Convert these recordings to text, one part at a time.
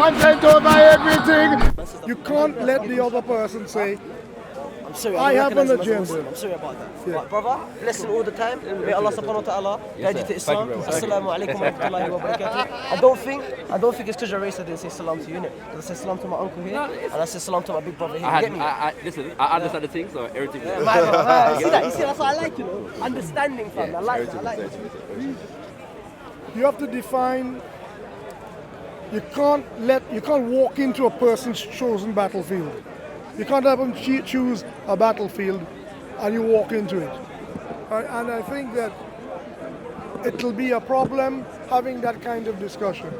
content over everything. You can't let the other person say, I'm sorry, I have an recognise him as a agenda. Muslim. I'm sorry about that. Yeah. But brother, listen all the time. May Allah subhanahu wa ta'ala guide you to Islam. Assalamu alaikum wa rahmatullahi wa barakatuh. I don't think it's because you're racist I didn't say salam to you, innit? Because I said salam to my uncle here, and I said salam to my big brother here. You get me? Listen, I understand the things, so everything. You see that? You see, that's what I like, you know? Understanding, fam. I like it. you have to define, you can't walk into a person's chosen battlefield. You can't have them choose a battlefield and you walk into it. And I think that it'll be a problem having that kind of discussion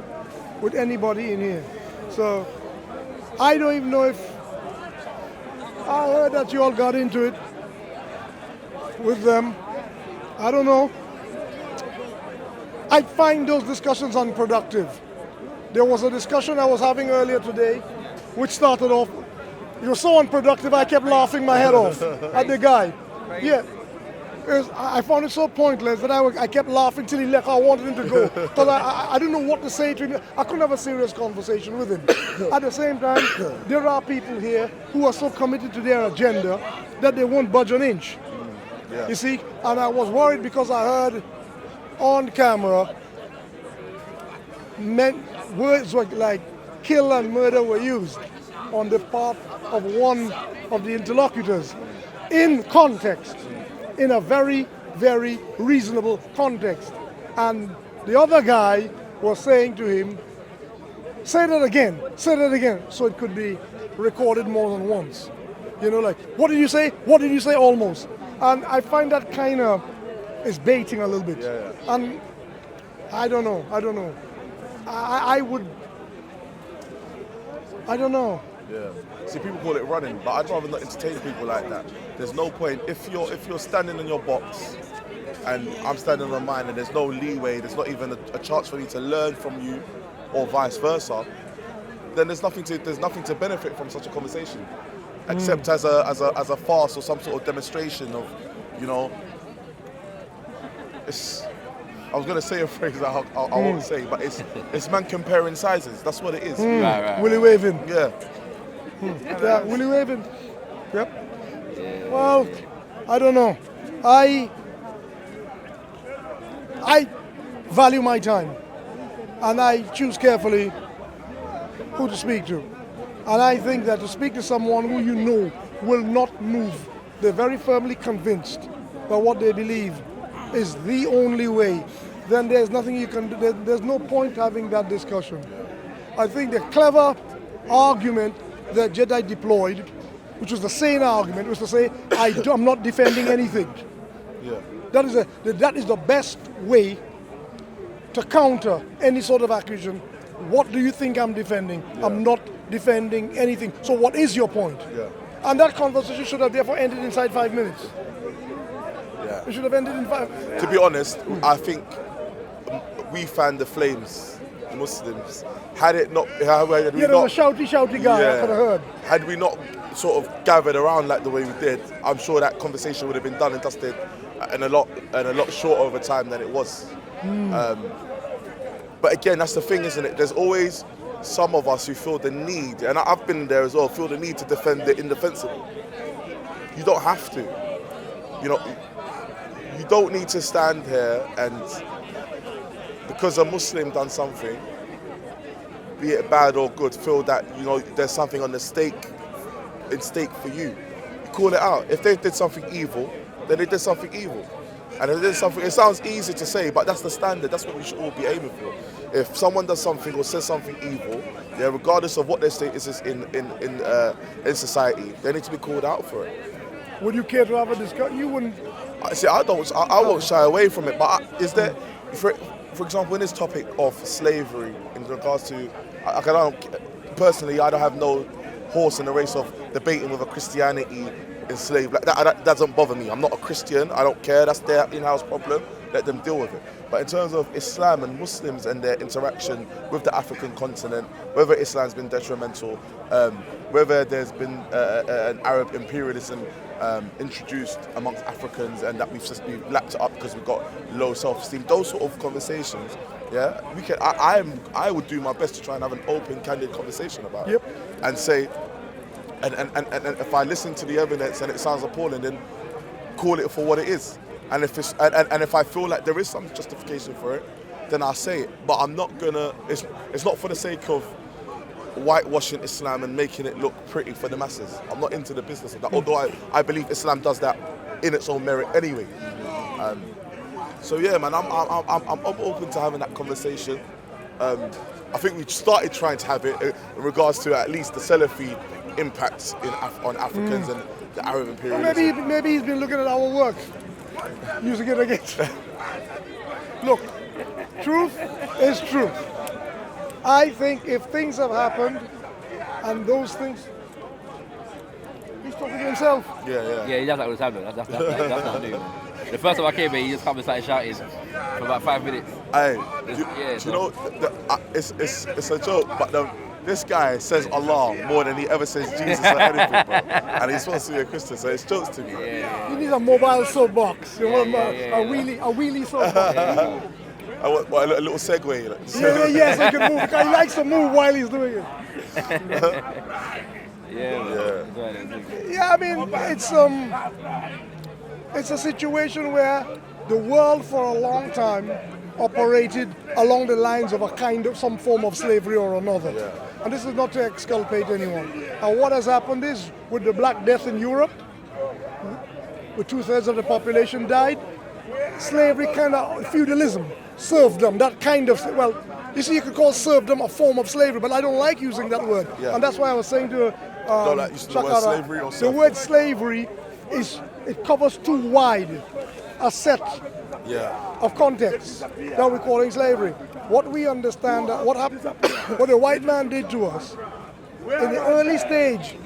with anybody in here. So I don't even know if I heard that you all got into it with them. I don't know. I find those discussions unproductive. There was a discussion I was having earlier today which started off, it was so unproductive I kept laughing my head off at the guy. Yeah. I found it so pointless that I kept laughing till he left. I wanted him to go because I didn't know what to say to him. I couldn't have a serious conversation with him. At the same time, there are people here who are so committed to their agenda that they won't budge an inch. Yeah. You see, and I was worried because I heard on camera words like kill and murder were used on the part of one of the interlocutors in context, in a very, very reasonable context. And the other guy was saying to him, say that again, so it could be recorded more than once. You know, like, what did you say? What did you say almost? And I find that kind of is baiting a little bit. Yeah. And I don't know. I don't know. Yeah. See, people call it running, but I'd rather not entertain people like that. There's no point if you're standing in your box and I'm standing on mine, and there's no leeway, there's not even a chance for me to learn from you, or vice versa. Then there's nothing to benefit from such a conversation, except as a farce or some sort of demonstration of, you know. I was gonna say a phrase that I won't say, but it's man comparing sizes. That's what it is. Right. Willie waving. Yeah. Yeah, Willie waving. Yep. Well, I don't know. I value my time, and I choose carefully who to speak to. And I think that to speak to someone who you know will not move, they're very firmly convinced that what they believe is the only way, then there's nothing you can do. There's no point having that discussion. I think the clever argument that Jedi deployed, which was the sane argument, was to say, I'm not defending anything. Yeah. That is the best way to counter any sort of accusation. What do you think I'm defending? Yeah. I'm not defending anything. So what is your point? Yeah. And that conversation should have therefore ended inside 5 minutes. Yeah. It should have ended in 5. To be honest, I think we fanned the flames, the Muslims. Had it not, had we There was a shouty guy, I could have heard. Had we not sort of gathered around like the way we did, I'm sure that conversation would have been done and dusted in a lot shorter of a time than it was. But again, that's the thing, isn't it? There's always some of us who feel the need, and I've been there as well, feel the need to defend the indefensible. You don't have to. You know, you don't need to stand here and because a Muslim done something, be it bad or good, feel that, you know, there's something on the stake for you. You call it out. If they did something evil, then they did something evil. And if they did something, it sounds easy to say, but that's the standard. That's what we should all be aiming for. If someone does something or says something evil, yeah, regardless of what their status is in society, they need to be called out for it. Would you care to have a discussion? You wouldn't. See, I won't shy away from it. But is there, for example, in this topic of slavery, in regards to, I don't have no horse in the race of debating whether Christianity enslaved. Like that doesn't bother me. I'm not a Christian. I don't care. That's their in-house problem. Let them deal with it. But in terms of Islam and Muslims and their interaction with the African continent, whether Islam's been detrimental, whether there's been an Arab imperialism introduced amongst Africans, and that we've lapped it up because we've got low self-esteem. Those sort of conversations, yeah, we can. I would do my best to try and have an open, candid conversation about it, and say, and if I listen to the evidence and it sounds appalling, then call it for what it is. And if it's and if I feel like there is some justification for it, then I'll say it. But I'm not gonna. It's not for the sake of whitewashing Islam and making it look pretty for the masses. I'm not into the business of that, although I believe Islam does that in its own merit anyway. So yeah, man, I'm open to having that conversation. I think we started trying to have it in regards to at least the Salafi impacts on Africans and the Arab imperialism. Well, maybe he's been looking at our work, using it against. Look, truth is truth. I think if things have happened, and those things, he's talking to himself. Yeah, he does that all the time. That's not new. The first time I came here, he just come and started shouting for about 5 minutes. Hey, do you know, it's a joke, but this guy says Allah more than he ever says Jesus or anything, bro. And he's supposed to be a Christian, so it's jokes to me. He needs a mobile soapbox. A wheelie soapbox. A little segue. Like. Yeah, so he can move. Because he likes to move while he's doing it. Yeah, I mean, it's a situation where the world for a long time operated along the lines of some form of slavery or another. Yeah. And this is not to exculpate anyone. And what has happened is, with the Black Death in Europe, where 2/3 of the population died, slavery feudalism served them. That kind of, well, you see, you could call serfdom a form of slavery, but I don't like using that word. Yeah. And that's why I was saying to Shaka, the word slavery or the word slavery it covers too wide a set of contexts that we're calling slavery. What we understand, what the white man did to us in the early stage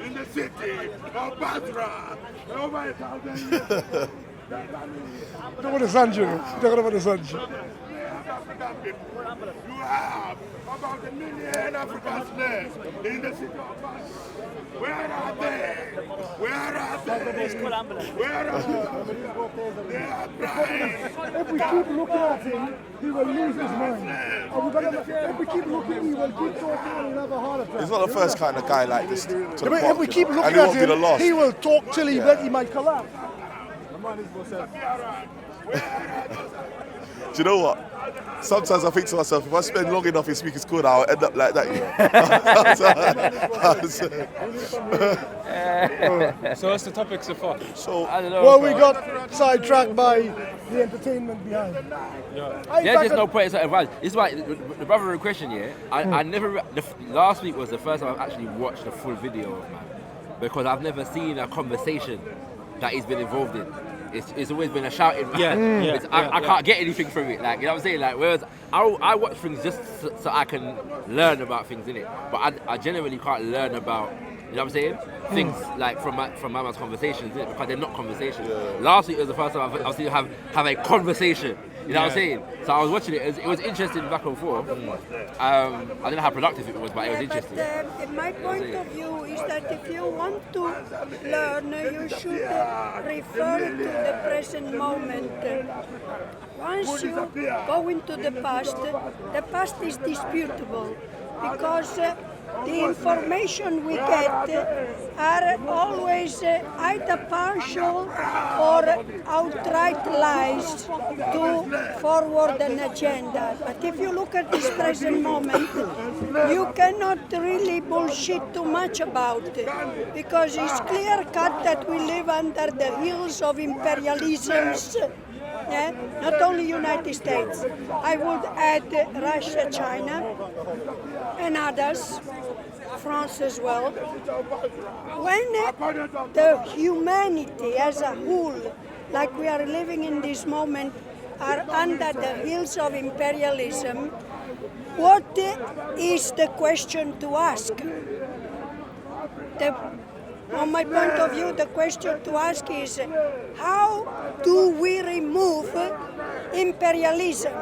in the city of Basra. Talk about the Zanjir. Talk about the Zanjir. You have about 1 million African slaves in the city of Basra. Where are they? Where are they? Where are they? They are crying. If we keep looking at him, he will lose his mind. If we keep looking, he will keep talking and he'll have a heart attack. He's not the first kind of guy like this. If we keep looking at him, he will talk till he might collapse. Do you know what? Sometimes I think to myself, if I spend long enough in speaking school, I'll end up like that. So what's the topic so far? So I don't know. Well, we got sidetracked by the entertainment behind. There's just no point in advice. It's like the brother in question, I never. Last week was the first time I've actually watched the full video of man, because I've never seen a conversation that he's been involved in. It's always been a shouting. I can't get anything from it. Like, you know what I'm saying? Like, whereas I watch things just so I can learn about things in it, but I generally can't learn about, you know what I'm saying? Things like from my man's conversations, innit? Because they're not conversations. Last week was the first time I've seen you have a conversation. You know what I'm saying? So I was watching it. It was interesting back and forth. I don't know how productive it was, but it was interesting. But my point of view is that if you want to learn, you should refer to the present moment. Once you go into the past is disputable, because the information we get are always either partial or outright lies to forward an agenda. But if you look at this present moment, you cannot really bullshit too much about it, because it's clear cut that we live under the heels of imperialisms. Not only United States, I would add Russia, China, and others, France as well. When the humanity as a whole, like we are living in this moment, are under the heels of imperialism, what is the question to ask? From my point of view, the question to ask is, how do we remove imperialism?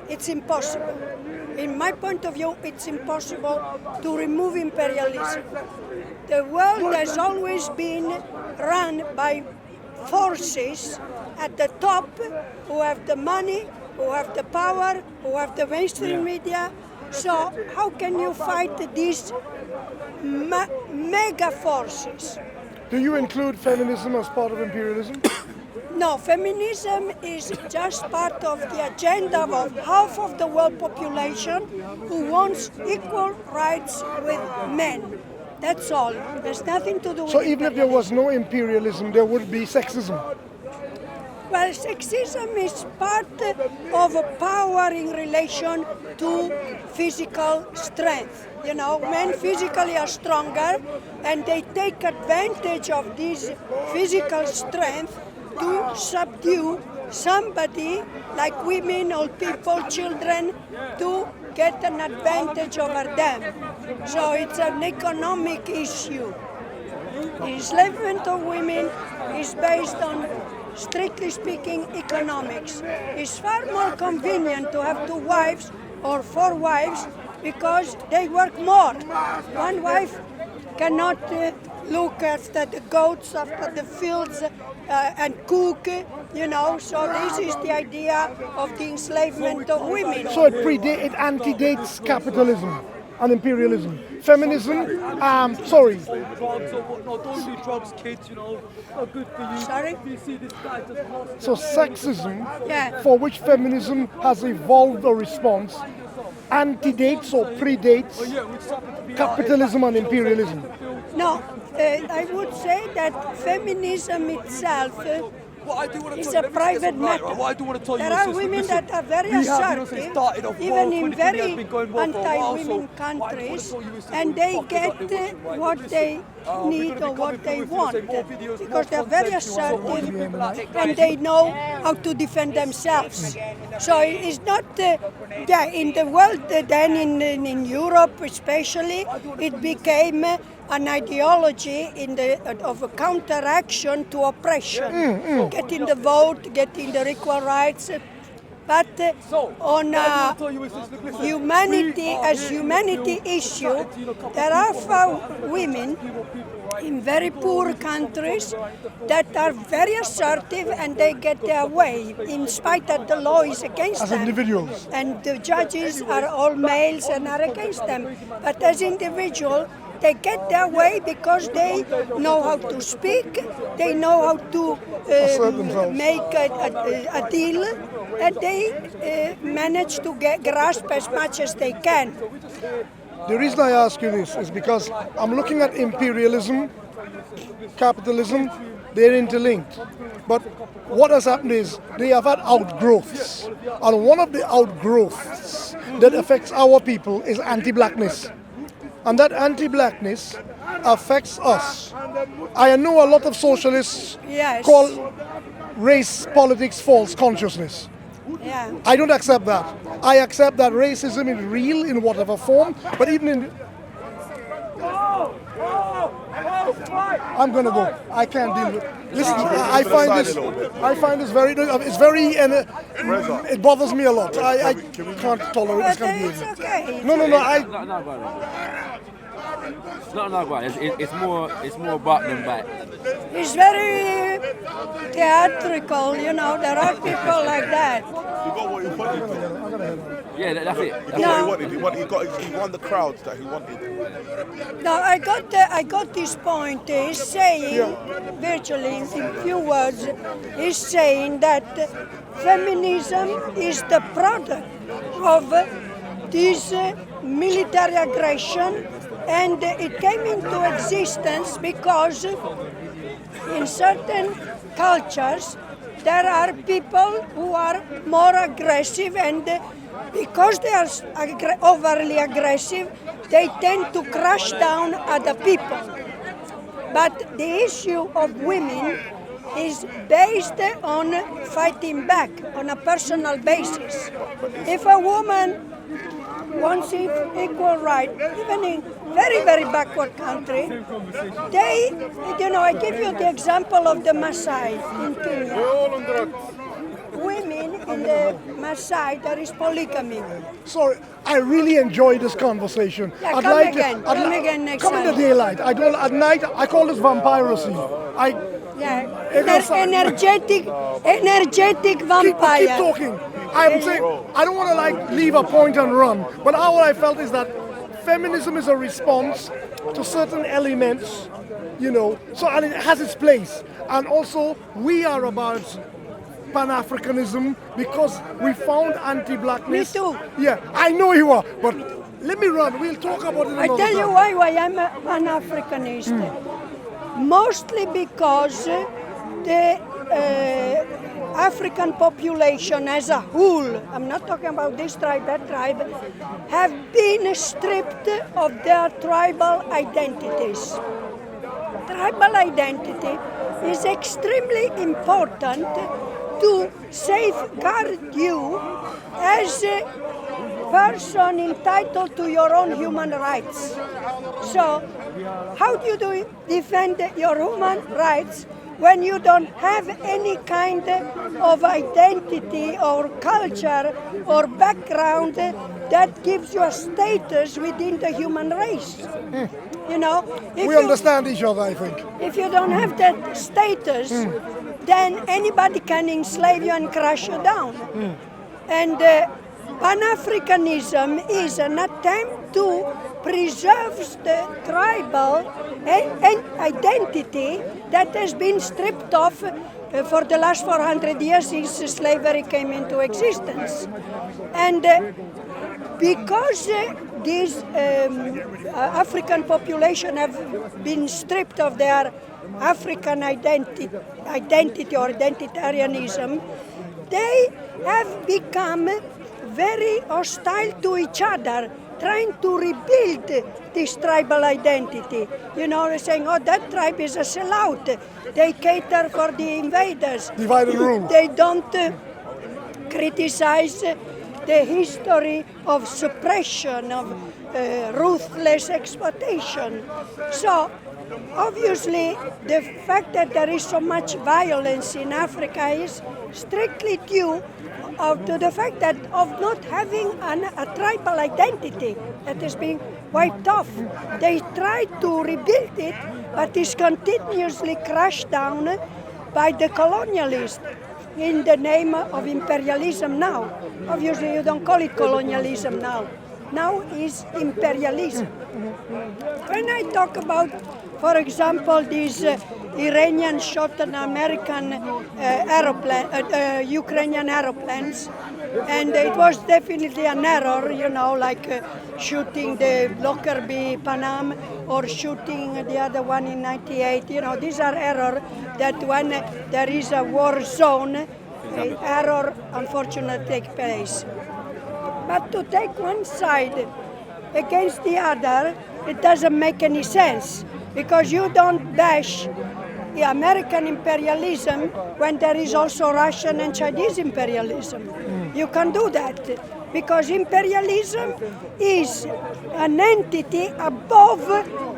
It's impossible. in my point of view, it's impossible to remove imperialism. The world has always been run by forces at the top who have the money, who have the power, who have the mainstream media. So how can you fight these mega forces? Do you include feminism as part of imperialism? No, feminism is just part of the agenda of half of the world population who wants equal rights with men. That's all. There's nothing to do with So even if there was no imperialism, there would be sexism. Well, sexism is part of a power in relation to physical strength. You know, men physically are stronger and they take advantage of this physical strength to subdue somebody like women, old people, children, to get an advantage over them. So it's an economic issue. The enslavement of women is based on, strictly speaking, economics. It's far more convenient to have 2 wives or 4 wives because they work more. One wife cannot look after the goats, after the fields, and cook, you know. So this is the idea of the enslavement of women. So it antedates capitalism and imperialism. Feminism, sorry. Sorry? So sexism, Yeah. for which feminism has evolved a response, antedates or predates capitalism and imperialism. No, I would say that feminism itself is a private matter. There are women that are very assertive, even in very anti-women countries, and they get what they need or what they want, because they're very assertive and they know how to defend themselves. So it's not, in the world, then in Europe especially, it became an ideology of a counteraction to oppression, getting the vote, getting the equal rights. But on humanity as humanity issue, there are women in very poor countries that are very assertive and they get their way in spite that the law is against As them. individuals. And the judges are all males and are against them. But as individuals, they get their way because they know how to speak, they know how to make a deal, and they manage to grasp as much as they can. The reason I ask you this is because I'm looking at imperialism, capitalism, they're interlinked. But what has happened is they have had outgrowths. And one of the outgrowths that affects our people is anti-blackness. And that anti-blackness affects us. I know a lot of socialists call race politics false consciousness. Yeah. I don't accept that. I accept that racism is real in whatever form, but even in... I'm gonna go. I can't deal with it. Listen, I find this very, it's very, it bothers me a lot. I can't tolerate this kind of It's behavior. okay. No, It's more about them back. It's very theatrical, you know, there are people like that. He got what he wanted. Yeah, that's it. He got what he wanted. He won the crowds that he wanted. No, I got this point. He's saying, virtually in few words, he's saying that feminism is the product of this military aggression, and it came into existence because in certain cultures there are people who are more aggressive, and because they are overly aggressive, they tend to crush down other people. But the issue of women is based on fighting back on a personal basis. If a woman wants equal right, even in very, very backward country, they, you know, I give you the example of the Maasai in Kenya. Women in the Maasai there is polygamy. Sorry, I really enjoy this conversation. Yeah, come again next come in the time. daylight. I don't at night. I call this vampirism. Yeah, It is- energetic vampire. Keep talking. I'm saying I don't want to like leave a point and run. But how I felt is that feminism is a response to certain elements, you know. So and it has its place. And also we are about Pan-Africanism because we found anti-blackness. Me too. Yeah, I know you are. But let me run. We'll talk about it I another tell you time. why I'm an Africanist. Mostly because the African population as a whole, I'm not talking about this tribe, that tribe, have been stripped of their tribal identities. Tribal identity is extremely important to safeguard you as a person entitled to your own human rights. So, how do you defend your human rights when you don't have any kind of identity or culture or background that gives you a status within the human race? You know, if We you- understand each other, I think. if you don't have that status, then anybody can enslave you and crush you down. And Pan-Africanism is an attempt to preserve the tribal identity that has been stripped off for the last 400 years since slavery came into existence. And because these African population have been stripped of their African identity or identitarianism, they have become very hostile to each other, trying to rebuild this tribal identity. You know, they're saying, oh, that tribe is a sellout. They cater for the invaders. Divide and rule. They don't criticize the history of suppression, of ruthless exploitation. So, obviously, the fact that there is so much violence in Africa is strictly due to the fact that of not having a tribal identity that is being wiped off. They try to rebuild it, but is continuously crushed down by the colonialists in the name of imperialism now. Obviously, you don't call it colonialism now. Now is imperialism. When I talk about, for example, these Iranian shot an American Ukrainian aeroplanes, and it was definitely an error, you know, like shooting the Lockerbie Panam or shooting the other one in '98. You know, these are errors that when there is a war zone, error unfortunately take place. But to take one side against the other, it doesn't make any sense, because you don't bash the American imperialism when there is also Russian and Chinese imperialism. You can do that, because imperialism is an entity above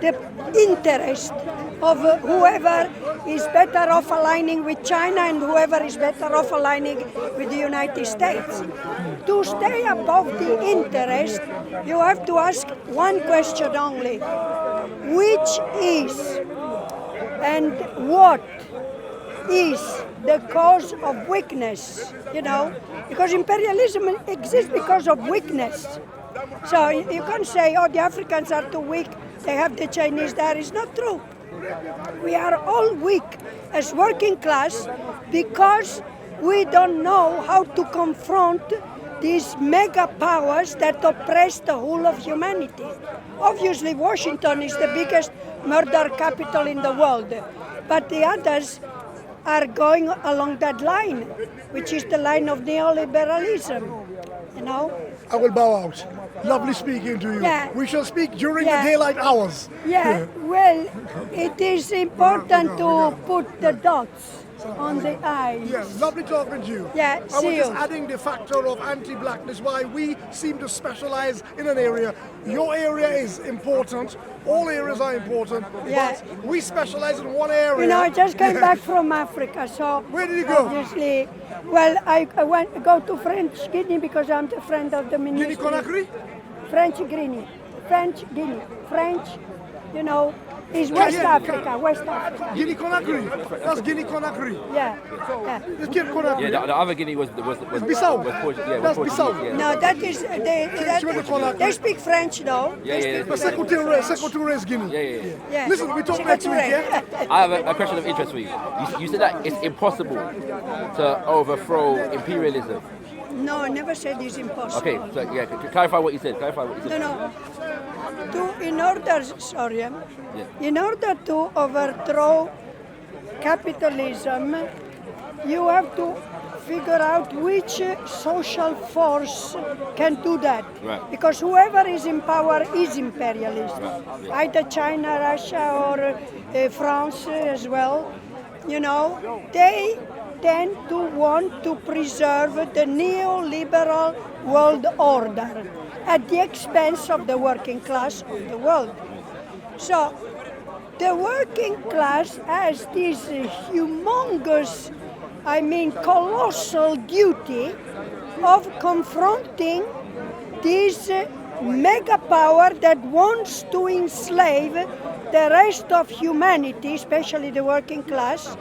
the interest of whoever is better off aligning with China and whoever is better off aligning with the United States. To stay above the interest, you have to ask one question only: which is and what is the cause of weakness? You know, because imperialism exists because of weakness. So you can't say, oh, the Africans are too weak, they have the Chinese there. It's not true. We are all weak as working class because we don't know how to confront these mega powers that oppress the whole of humanity. Obviously, Washington is the biggest murder capital in the world, but the others are going along that line, which is the line of neoliberalism, you know? I will bow out. Lovely speaking to you. Yeah. We shall speak during Yeah. the daylight hours. Yeah, well, it is important to put the dots. on the eyes. Yeah, lovely talking to you. Yeah, I was see just you. adding the factor of anti-blackness, why we seem to specialize in an area. Your area is important. All areas are important. Yeah. But we specialize in one area. You know, I just came back from Africa, so Where did you go? obviously, well, I go to French Guinea because I'm the friend of the minister. Guinea-Conakry? French Guinea, French, you know, is West Africa, West Africa. Guinea-Conakry. That's Guinea-Conakry. Yeah. It's Guinea-Conakry. Yeah, the other Guinea was Bissau. Portuguese. Yeah, That's was Bissau. Portuguese, yeah. No, that is they speak French though. Yeah. But Sekou Touré is Guinea. Yeah. Yeah. Listen, we talk next week, yeah? I have a question of interest for you. You said that it's impossible to overthrow imperialism. No, I never said it's impossible. Okay, so yeah, clarify what you said. No. In order to overthrow capitalism, you have to figure out which social force can do that. Right. Because whoever is in power is imperialist. Right, yeah. Either China, Russia, or France as well. You know, they tend to want to preserve the neoliberal world order at the expense of the working class of the world. So the working class has this humongous, colossal duty of confronting this mega power that wants to enslave the rest of humanity, especially the working class,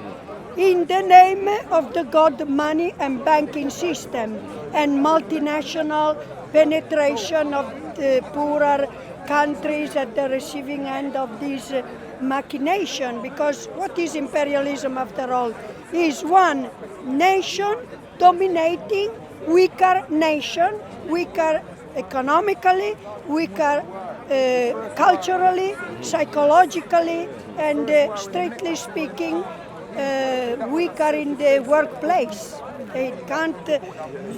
in the name of the god money and banking system and multinational penetration of the poorer countries at the receiving end of this machination. Because what is imperialism after all? Is one nation dominating weaker nation, weaker economically, weaker culturally, psychologically, and strictly speaking, weaker in the workplace. They can't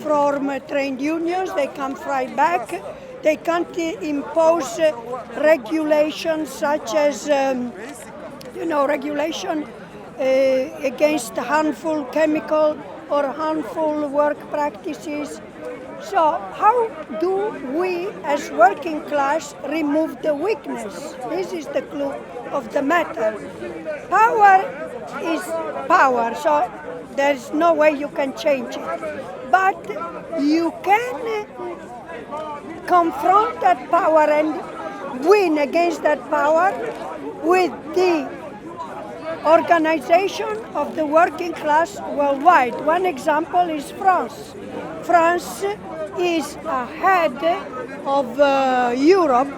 form trained unions, they can't fight back, they can't impose regulations such as, regulation against harmful chemical or harmful work practices. So how do we as working class remove the weakness? This is the clue of the matter. Power is power, so there's no way you can change it. But you can confront that power and win against that power with the organization of the working class worldwide. One example is France. France is ahead of Europe,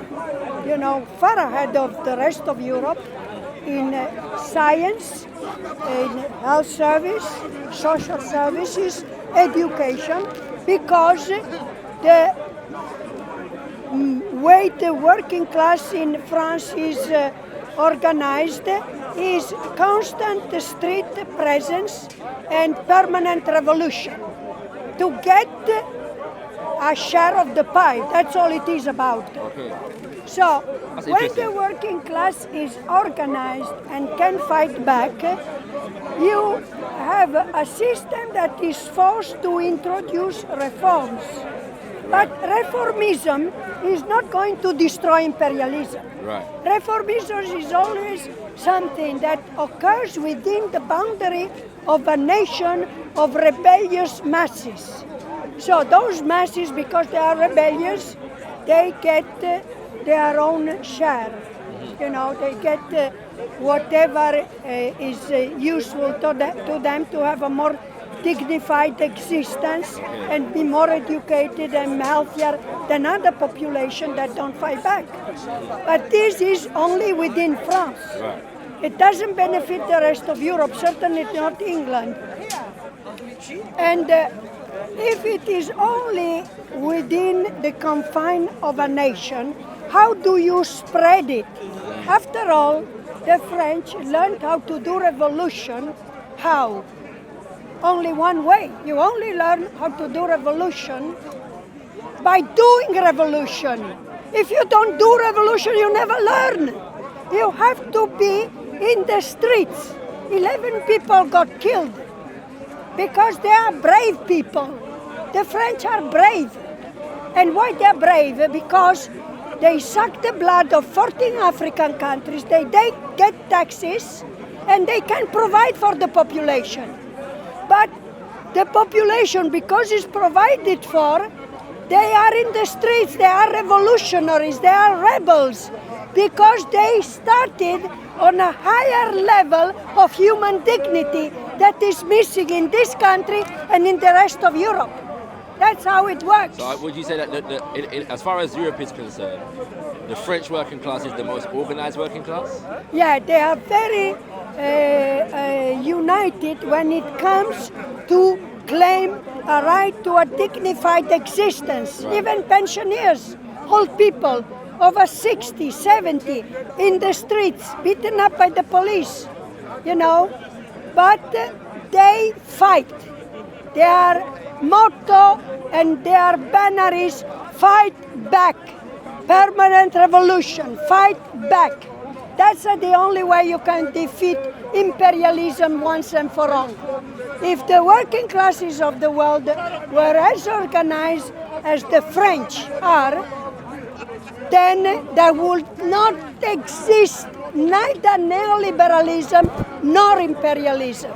far ahead of the rest of Europe in science, in health service, social services, education, because the way the working class in France is organized is constant street presence and permanent revolution to get a share of the pie. That's all it is about. Okay. So when the working class is organized and can fight back, you have a system that is forced to introduce reforms. But reformism is not going to destroy imperialism. Right. Reformism is always something that occurs within the boundary of a nation of rebellious masses. So those masses, because they are rebellious, they get their own share. They get whatever is useful to them to have a more dignified existence and be more educated and healthier than other population that don't fight back. But this is only within France. Right. It doesn't benefit the rest of Europe, certainly not England. And if it is only within the confine of a nation, how do you spread it? After all, the French learned how to do revolution. How? Only one way. You only learn how to do revolution by doing revolution. If you don't do revolution, you never learn. You have to be in the streets. 11 people got killed because they are brave people. The French are brave. And why they're brave? Because they suck the blood of 14 African countries, they get taxes, and they can provide for the population. But the population, because it's provided for, they are in the streets, they are revolutionaries, they are rebels, because they started on a higher level of human dignity that is missing in this country and in the rest of Europe. That's how it works. So would you say that, as far as Europe is concerned, the French working class is the most organized working class? Yeah, they are very united when it comes to claim a right to a dignified existence. Right. Even pensioners, old people, over 60, 70, in the streets, beaten up by the police, you know. But they fight. Their motto and their banner is fight back. Permanent revolution, fight back. That's the only way you can defeat imperialism once and for all. If the working classes of the world were as organized as the French are, then there would not exist neither neoliberalism nor imperialism.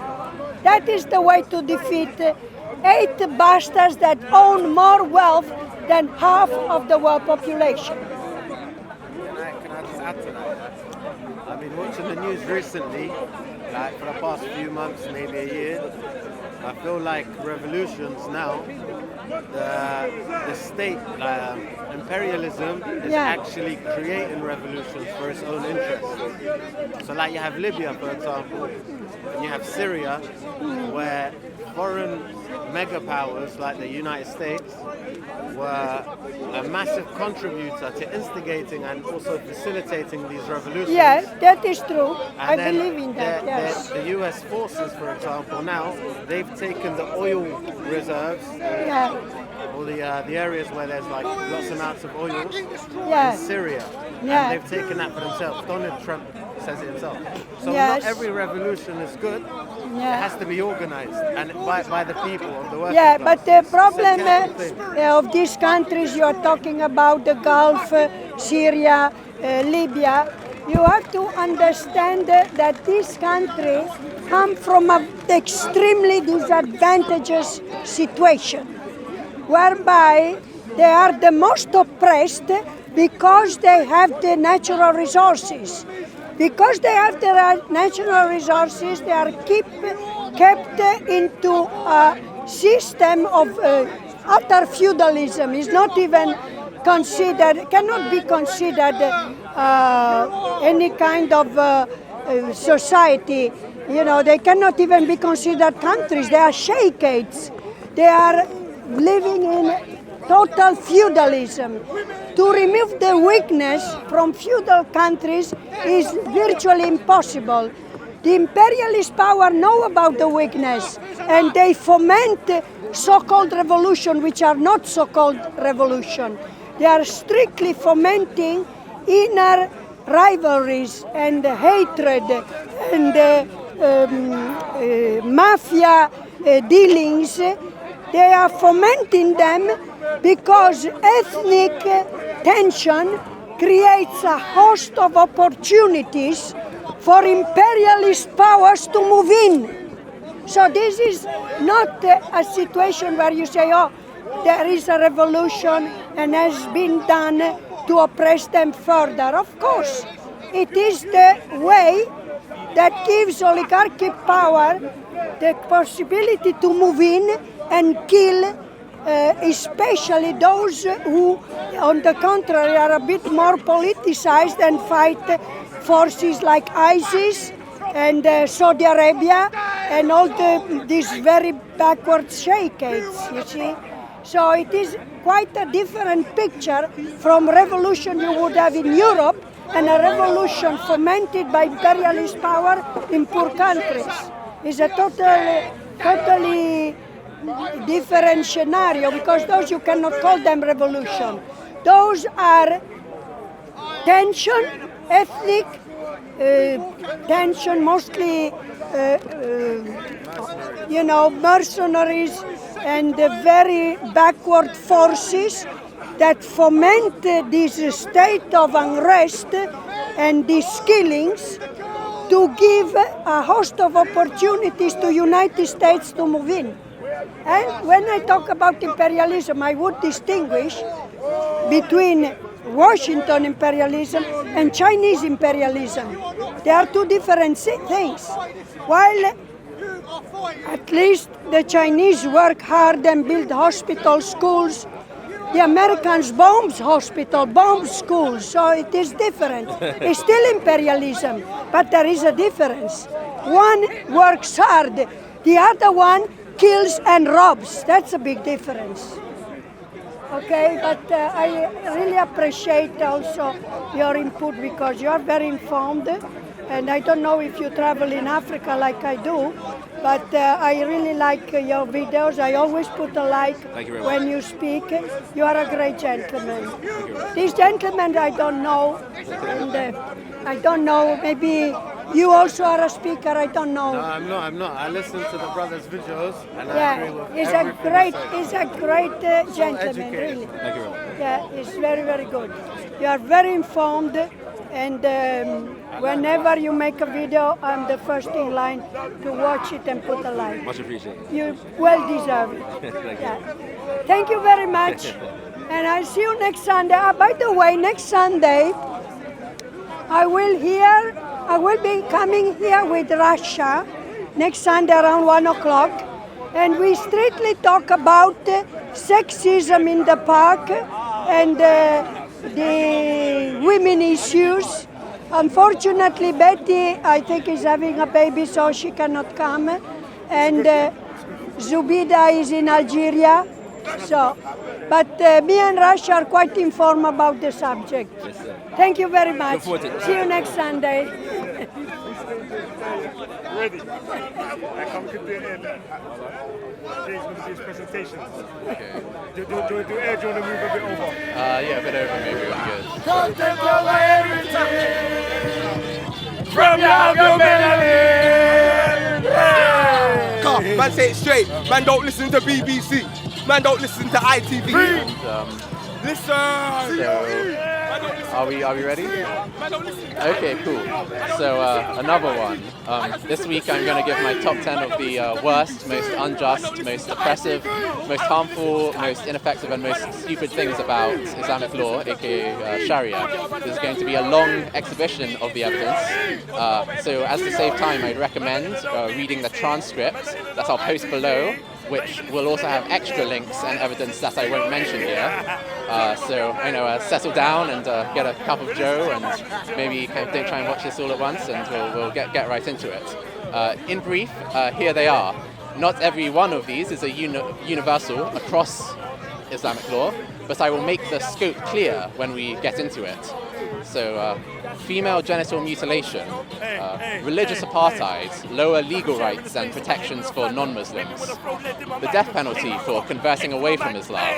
That is the way to defeat 8 bastards that own more wealth than half of the world population. Can I just add to that? I've been watching the news recently, like for the past few months, maybe a year. I feel like revolutions now, the state, imperialism is actually creating revolutions for its own interests. So like you have Libya, for example, and you have Syria, where foreign mega powers like the United States were a massive contributor to instigating and also facilitating these revolutions. Yes, that is true. And I believe in that, yes. The US forces, for example, now, they've taken the oil reserves, all the areas where there's like lots and lots of oil in Syria. And they've taken that for themselves. Donald Trump says it himself. So not every revolution is good. It has to be organized and by the people of the working class. But the problem of these countries you are talking about, the Gulf, Syria, Libya, you have to understand that these countries come from an extremely disadvantageous situation, whereby they are the most oppressed because they have the natural resources. Because they have the natural resources, they are kept into a system of utter feudalism. It's not even considered, cannot be considered any kind of society. You know, they cannot even be considered countries. They are sheikhs. They are living in total feudalism. To remove the weakness from feudal countries is virtually impossible. The imperialist power know about the weakness and they foment so-called revolution, which are not so-called revolution. They are strictly fomenting inner rivalries and hatred and mafia dealings. They are fomenting them because ethnic tension creates a host of opportunities for imperialist powers to move in. So this is not a situation where you say, oh, there is a revolution and has been done to oppress them further. Of course, it is the way that gives oligarchic power the possibility to move in and kill especially those who, on the contrary, are a bit more politicized and fight forces like ISIS and Saudi Arabia and all these very backward sheikhs, you see. So it is quite a different picture from revolution you would have in Europe and a revolution fomented by imperialist power in poor countries. It's a totally different scenario, because those you cannot call them revolution. Those are tension, ethnic tension, mostly mercenaries and very backward forces that foment this state of unrest and these killings to give a host of opportunities to United States to move in. And when I talk about imperialism, I would distinguish between Washington imperialism and Chinese imperialism. They are two different things. While at least the Chinese work hard and build hospitals, schools, the Americans bombs hospital, bomb schools, so it is different. It's still imperialism, but there is a difference. One works hard, the other one kills and robs. That's a big difference. Okay, but I really appreciate also your input because you are very informed. And I don't know if you travel in Africa like I do, but I really like your videos. I always put a like when you speak. You are a great gentleman. These gentlemen I don't know, and I don't know, maybe you also are a speaker, I don't know. No, I'm not. I listen to the brother's videos and I agree with he's a great gentleman, really. Thank you very much. Yeah, he's very, very good. You are very informed, and whenever you make a video, I'm the first in line to watch it and put a like. Much appreciated. You well deserve it. Thank you very much. And I'll see you next Sunday. By the way, next Sunday, I will be coming here with Russia next Sunday around 1 o'clock. And we strictly talk about sexism in the park and the women issues. Unfortunately, Betty, I think, is having a baby, so she cannot come. And Zubida is in Algeria. So, but me and Russia are quite informed about the subject. Yes, sir. Thank you very much. Look forward to it. See you next Sunday. Ready? I come to the end. Jay's going to do his presentation. Okay. Do you want to move a bit over? Yeah, a bit over maybe would be good. Come take over everything from your melody. Come, man, say it straight. Man, don't listen to BBC. Man, don't listen to ITV. Listen. Are we ready? Okay, cool. So another one. This week I'm going to give my top 10 of the worst, most unjust, most oppressive, most harmful, most ineffective and most stupid things about Islamic law, aka Sharia. This is going to be a long exhibition of the evidence. So as to save time, I'd recommend reading the transcript that I'll post below, which will also have extra links and evidence that I won't mention here. So, settle down and get a cup of Joe and maybe don't try and watch this all at once, and we'll get right into it. In brief, here they are. Not every one of these is a universal across Islamic law, but I will make the scope clear when we get into it. So, female genital mutilation, religious apartheid, lower legal rights and protections for non-Muslims, the death penalty for converting away from Islam,